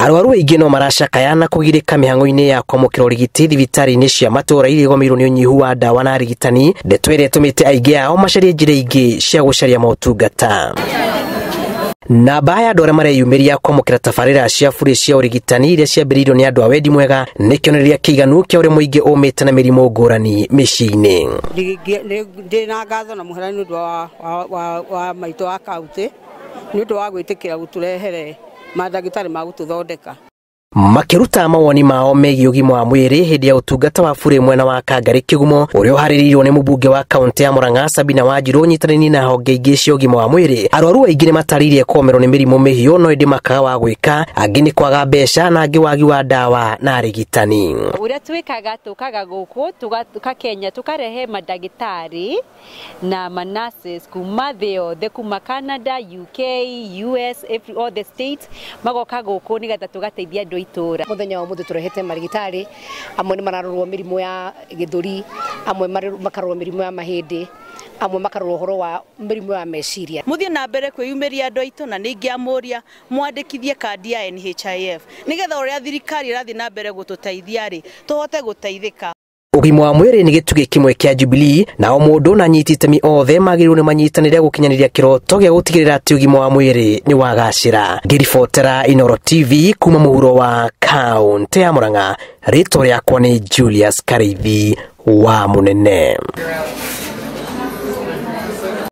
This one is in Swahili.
Arwaru aingĩ no maracakayana kugirĩka mĩhang'o-inĩ ya kwamũkĩra ũrigiti thibitarĩ-inĩ cia matũũra iria igũmĩirwo nĩ ũnyihu wa ndawa na arigitani. Ndeto ĩrĩa ĩtũmĩte aingĩ ao macarie njĩra ingĩ cia gũcaria motungata. Namba ya andũ arĩa mareyumĩria kwamũkĩra tabarĩra cia bure cia ũrigitani iria ciambĩrĩirio nĩ andũ a wendi mwega nĩ kĩonereria kĩiganu kĩa ũrĩa mũingĩ ũmĩte na mĩrimũ ngũrani mĩciĩ-inĩ. Ndĩna ngatho na mũhera nĩ ũndũ wa maitũ wa kaunti nĩ ũndũ wa gwĩtĩkĩra gũtũrehere mandagĩtarĩ ma gũtũthondeka. Makĩruta mawoni mao megiĩ ũgima wa mwĩrĩ hĩndĩ ya ũtungata wa bure mwena wa Kangarĩ Kĩgumo ũrĩa ũharĩrĩirio nĩ mũmbunge wa kaunti ya Murang'a Sabina Wanjiru ũnyitanĩire na honge ingĩ cia ũgima wa mwĩrĩ. Arwaru aingĩ nĩ matarĩirie kũmerwo nĩ mĩrimũ mĩhiũ no ĩndĩ makaga wa gwĩka, angĩ nĩ kwaga mbeca na angĩ wagi wa ndawa na arigitani. Ũrĩa twĩkaga tũkaga gũkũ Kenya tukarehe mandagĩtarĩ na nurses kuma thĩ yothe, kuma Canada, UK, US, all the states magoka gũkũ nĩgetha tũgateithia andũ itura. Muthenya wa mũthĩ turehete marigitari, amwe nĩ mararorwo mĩrimũ ya gĩthũri, amwe makarorwo mĩrimũ ya mahĩndĩ, amwe makarorwo ũhoro wa mĩrimũ ya meciria. Muthie na mbere kwĩyumĩria andũ aitũ na ningĩ amũria mwandĩkithie kandi ya NHIF nĩgetha ũrĩa thirikari ĩrathiĩ na mbere gũtũteithia rĩ tũhote gũteithĩka. Ũgima wa mwĩrĩ nĩ gĩtugĩ kĩmwe kĩa Jubilee na o mũndũ na anyiti itemi othe magĩrĩirwo nĩ manyitanĩre gũkinyanĩria kĩroto gĩa gũtigĩrĩra atĩ ũgima wa mwĩrĩ nĩ wagacĩra. Ngĩribotera Inooro TV kuma mũhuro wa kaunti ya Murang'a, rĩtwa rĩakwa nĩ Julius Kareithi wa Mũnene.